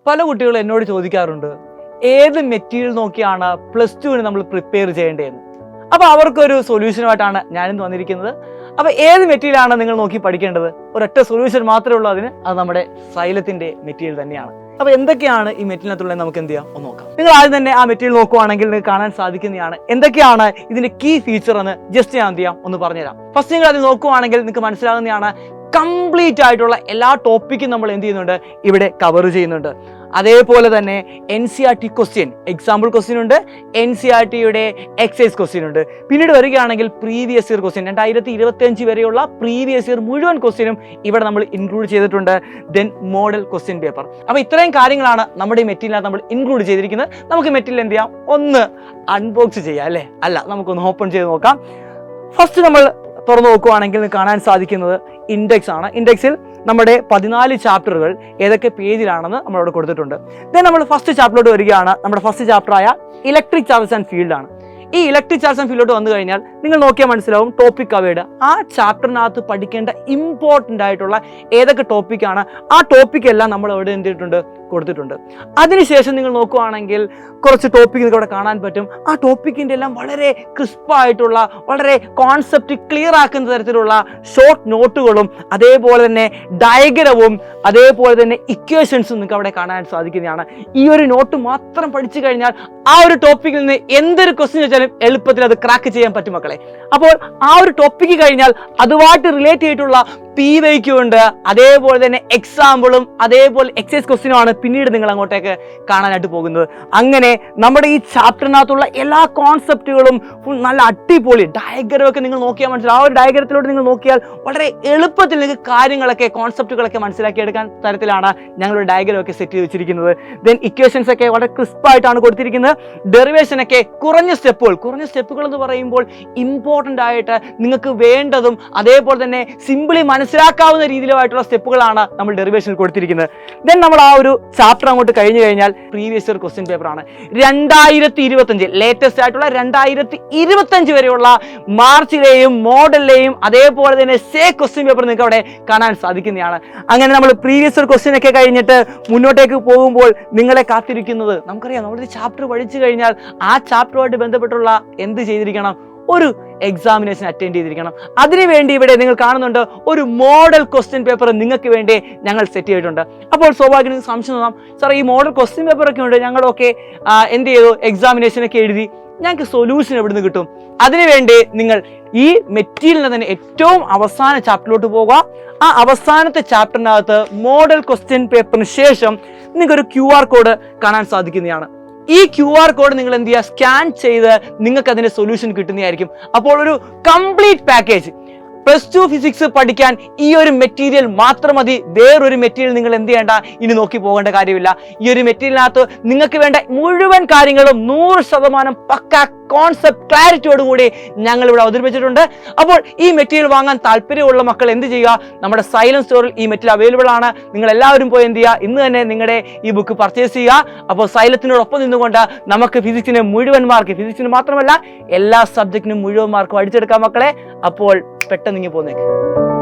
പല കുട്ടികളും എന്നോട് ചോദിക്കാറുണ്ട്, ഏത് മെറ്റീരിയൽ നോക്കിയാണ് +2 നമ്മൾ പ്രിപ്പയർ ചെയ്യേണ്ടതെന്ന്. അപ്പോൾ അവർക്കൊരു സൊല്യൂഷനുമായിട്ടാണ് ഞാനിന്ന് വന്നിരിക്കുന്നത്. അപ്പോൾ ഏത് മെറ്റീരിയലാണ് നിങ്ങൾ നോക്കി പഠിക്കേണ്ടത്? ഒരൊറ്റ സൊല്യൂഷൻ മാത്രമേ ഉള്ളൂ അതിന്. അത് നമ്മുടെ സൈലത്തിൻ്റെ മെറ്റീരിയൽ തന്നെയാണ്. അപ്പോൾ എന്തൊക്കെയാണ് ഈ മെറ്റീരിയലിനകത്തുള്ളത് നമുക്ക് എന്ത് ചെയ്യാം ഒന്ന് നോക്കാം. നിങ്ങൾ ആദ്യം തന്നെ ആ മെറ്റീരിയൽ നോക്കുവാണെങ്കിൽ നിങ്ങൾക്ക് കാണാൻ സാധിക്കുന്നതാണ് എന്തൊക്കെയാണ് ഇതിന്റെ കീ ഫീച്ചർ എന്ന് ജസ്റ്റ് ഞാൻ എന്ത് ചെയ്യാം ഒന്ന് പറഞ്ഞുതരാം. ഫസ്റ്റ് നിങ്ങൾ അത് നോക്കുവാണെങ്കിൽ നിങ്ങൾക്ക് മനസ്സിലാകുന്നതാണ് കംപ്ലീറ്റ് ആയിട്ടുള്ള എല്ലാ ടോപ്പിക്കും നമ്മൾ എന്ത് ചെയ്യുന്നുണ്ട്, ഇവിടെ കവർ ചെയ്യുന്നുണ്ട്. അതേപോലെ തന്നെ NCERT ക്വസ്റ്റ്യൻ, എക്സാമ്പിൾ ക്വസ്റ്റ്യൻ ഉണ്ട്, NCERTയുടെ എക്സൈസ് ക്വസ്റ്റ്യൻ ഉണ്ട്. പിന്നീട് വരികയാണെങ്കിൽ പ്രീവിയസ് ഇയർ ക്വസ്റ്റ്യൻ, 2025 വരെയുള്ള പ്രീവിയസ് ഇയർ മുഴുവൻ ക്വസ്റ്റ്യനും ഇവിടെ നമ്മൾ ഇൻക്ലൂഡ് ചെയ്തിട്ടുണ്ട്. Then model question paper. അപ്പോൾ ഇത്രയും കാര്യങ്ങളാണ് നമ്മുടെ ഈ മെറ്റീരിയലിനകത്ത് നമ്മൾ ഇൻക്ലൂഡ് ചെയ്തിരിക്കുന്നത്. നമുക്ക് മെറ്റീരിയൽ എന്ത് ചെയ്യാം, ഒന്ന് അൺബോക്സ് ചെയ്യാം അല്ലേ? അല്ല, നമുക്കൊന്ന് ഓപ്പൺ ചെയ്ത് നോക്കാം. ഫസ്റ്റ് നമ്മൾ തുറന്നു നോക്കുവാണെങ്കിൽ കാണാൻ സാധിക്കുന്നത് ഇൻഡെക്സ് ആണ്. ഇൻഡെക്സിൽ നമ്മുടെ 14 ചാപ്റ്ററുകൾ ഏതൊക്കെ പേജിലാണെന്ന് നമ്മളവിടെ കൊടുത്തിട്ടുണ്ട്. ദെൻ നമ്മൾ ഫസ്റ്റ് ചാപ്റ്ററിലോട്ട് വരികയാണ്. നമ്മുടെ ഫസ്റ്റ് ചാപ്റ്ററായ ഇലക്ട്രിക് ചാർജസ് ആൻഡ് ഫീൽഡ് ആണ്. ഈ ഇലക്ട്രിക് ചാർജസ് ആൻഡ് ഫീൽഡിലോട്ട് വന്നു കഴിഞ്ഞാൽ നിങ്ങൾ നോക്കിയാൽ മനസ്സിലാവും ടോപ്പിക് കവേർഡ്. ആ ചാപ്റ്ററിനകത്ത് പഠിക്കേണ്ട ഇമ്പോർട്ടൻ്റ് ആയിട്ടുള്ള ഏതൊക്കെ ടോപ്പിക്കാണ്, ആ ടോപ്പിക് എല്ലാം നമ്മൾ അവിടെ എന്ത് ചെയ്തിട്ടുണ്ട്, കൊടുത്തിട്ടുണ്ട്. അതിനുശേഷം നിങ്ങൾ നോക്കുകയാണെങ്കിൽ കുറച്ച് ടോപ്പിക് നിങ്ങൾക്ക് അവിടെ കാണാൻ പറ്റും. ആ ടോപ്പിക്കിൻ്റെ എല്ലാം വളരെ ക്രിസ്പായിട്ടുള്ള, വളരെ കോൺസെപ്റ്റ് ക്ലിയർ ആക്കുന്ന തരത്തിലുള്ള ഷോർട്ട് നോട്ടുകളും അതേപോലെ തന്നെ ഡയഗ്രവും അതേപോലെ തന്നെ ഇക്വേഷൻസും നിങ്ങൾക്ക് അവിടെ കാണാൻ സാധിക്കുന്നതാണ്. ഈ ഒരു നോട്ട് മാത്രം പഠിച്ചു കഴിഞ്ഞാൽ ആ ഒരു ടോപ്പിക്കിൽ നിന്ന് എന്തൊരു ക്വസ്റ്റ്യൻ വെച്ചാലും എളുപ്പത്തിൽ അത് ക്രാക്ക് ചെയ്യാൻ പറ്റും മക്കളെ. അപ്പോൾ ആ ഒരു ടോപ്പിക്ക് കഴിഞ്ഞാൽ അതുമായിട്ട് റിലേറ്റ് ചെയ്തിട്ടുള്ള PYQ ഉണ്ട്, അതേപോലെ തന്നെ എക്സാമ്പിളും അതേപോലെ എക്സൈസ് ക്വസ്റ്റ്യനുമാണ് പിന്നീട് നിങ്ങൾ അങ്ങോട്ടേക്ക് കാണാനായിട്ട് പോകുന്നത്. അങ്ങനെ നമ്മുടെ ഈ ചാപ്റ്ററിനകത്തുള്ള എല്ലാ കോൺസെപ്റ്റുകളും നല്ല അടിപൊളി ഡയഗ്രമൊക്കെ നിങ്ങൾ നോക്കിയാൽ മനസ്സിലാവും. ആ ഒരു ഡയഗ്രത്തിലോട്ട് നിങ്ങൾ നോക്കിയാൽ വളരെ എളുപ്പത്തിൽ നിങ്ങൾക്ക് കാര്യങ്ങളൊക്കെ കോൺസെപ്റ്റുകളൊക്കെ മനസ്സിലാക്കിയെടുക്കാൻ തരത്തിലാണ് ഞങ്ങളുടെ ഡയഗ്രമൊക്കെ സെറ്റ് ചെയ്ത് വെച്ചിരിക്കുന്നത്. ദെൻ ഇക്വേഷൻസ് ഒക്കെ വളരെ ക്രിസ്പായിട്ടാണ് കൊടുത്തിരിക്കുന്നത്. ഡെറിവേഷൻ ഒക്കെ കുറഞ്ഞ സ്റ്റെപ്പുകൾ എന്ന് പറയുമ്പോൾ ഇമ്പോർട്ടൻ്റ് ആയിട്ട് നിങ്ങൾക്ക് വേണ്ടതും അതേപോലെ തന്നെ സിമ്പിളി മനസ്സിലാക്കാവുന്ന രീതിയിലുമായിട്ടുള്ള സ്റ്റെപ്പുകളാണ് നമ്മൾ ഡെറിവേഷനിൽ കൊടുത്തിരിക്കുന്നത്. ദെൻ നമ്മൾ ആ ഒരു ചാപ്റ്റർ അങ്ങോട്ട് കഴിഞ്ഞു കഴിഞ്ഞാൽ പ്രീവിയസ് ഇയർ ക്വസ്റ്റ്യൻ പേപ്പറാണ്. 2025 ലേറ്റസ്റ്റ് ആയിട്ടുള്ള 2025 വരെയുള്ള മാർച്ചിലെയും മോഡലിലെയും അതേപോലെ തന്നെ ക്വസ്റ്റ്യൻ പേപ്പർ നിങ്ങൾക്ക് അവിടെ കാണാൻ സാധിക്കുന്നതാണ്. അങ്ങനെ നമ്മൾ പ്രീവിയസ് ഇയർ ക്വസ്റ്റ്യൻ ഒക്കെ കഴിഞ്ഞിട്ട് മുന്നോട്ടേക്ക് പോകുമ്പോൾ നിങ്ങളെ കാത്തിരിക്കുന്നത്, നമുക്കറിയാം നമ്മളൊരു ചാപ്റ്റർ പഠിച്ചു കഴിഞ്ഞാൽ ആ ചാപ്റ്ററുമായിട്ട് ബന്ധപ്പെട്ടുള്ള എന്ത് ചെയ്തിരിക്കണം, ഒരു എക്സാമിനേഷൻ അറ്റൻഡ് ചെയ്തിരിക്കണം. അതിനുവേണ്ടി ഇവിടെ നിങ്ങൾ കാണുന്നുണ്ട് ഒരു മോഡൽ ക്വസ്റ്റ്യൻ പേപ്പർ നിങ്ങൾക്ക് വേണ്ടി ഞങ്ങൾ സെറ്റ് ചെയ്തിട്ടുണ്ട്. അപ്പോൾ സ്വാഭാവികം നിങ്ങൾക്ക് സംശയം തോന്നാം, സാർ ഈ മോഡൽ ക്വസ്റ്റ്യൻ പേപ്പറൊക്കെ ഉണ്ട്, ഞങ്ങളൊക്കെ എന്ത് ചെയ്തു, എക്സാമിനേഷനൊക്കെ എഴുതി, ഞങ്ങൾക്ക് സൊല്യൂഷൻ എവിടെ നിന്ന് കിട്ടും? അതിനുവേണ്ടി നിങ്ങൾ ഈ മെറ്റീരിയലിന് തന്നെ ഏറ്റവും അവസാന ചാപ്റ്ററിലോട്ട് പോകുക. ആ അവസാനത്തെ ചാപ്റ്ററിനകത്ത് മോഡൽ ക്വസ്റ്റ്യൻ പേപ്പറിന് ശേഷം നിങ്ങൾക്കൊരു QR കോഡ് കാണാൻ സാധിക്കുന്നതാണ്. ഈ QR കോഡ് നിങ്ങൾ എന്ത് ചെയ്യുക, സ്കാൻ ചെയ്ത് നിങ്ങൾക്ക് അതിന്റെ സൊല്യൂഷൻ കിട്ടുന്നതായിരിക്കും. അപ്പോൾ ഒരു കംപ്ലീറ്റ് പാക്കേജ് +2 ഫിസിക്സ് പഠിക്കാൻ ഈ ഒരു മെറ്റീരിയൽ മാത്രം മതി. വേറൊരു മെറ്റീരിയൽ നിങ്ങൾ എന്ത് ചെയ്യേണ്ട, ഇനി നോക്കി പോകേണ്ട കാര്യമില്ല. ഈ ഒരു മെറ്റീരിയലിനകത്ത് നിങ്ങൾക്ക് വേണ്ട മുഴുവൻ കാര്യങ്ങളും 100% പക്ക കോൺസെപ്റ്റ് ക്ലാരിറ്റിയോടുകൂടി ഞങ്ങൾ ഇവിടെ അവതരിപ്പിച്ചിട്ടുണ്ട്. അപ്പോൾ ഈ മെറ്റീരിയൽ വാങ്ങാൻ താല്പര്യമുള്ള മക്കൾ എന്ത് ചെയ്യുക, നമ്മുടെ സൈലൻസ് സ്റ്റോറിൽ ഈ മെറ്റീരിയൽ അവൈലബിൾ ആണ്. നിങ്ങൾ എല്ലാവരും പോയി എന്ത് ചെയ്യുക, ഇന്ന് തന്നെ നിങ്ങളുടെ ഈ ബുക്ക് പർച്ചേസ് ചെയ്യുക. അപ്പോൾ സൈലത്തിനോടൊപ്പം നിന്നുകൊണ്ട് നമുക്ക് ഫിസിക്സിന് മുഴുവൻ മാർക്ക്, ഫിസിക്സിന് മാത്രമല്ല എല്ലാ സബ്ജക്റ്റിനും മുഴുവൻ മാർക്ക് അടിച്ചെടുക്കാം മക്കളെ. അപ്പോൾ പെട്ടെന്ന് ഇങ്ങനെ പോന്നേക്ക്.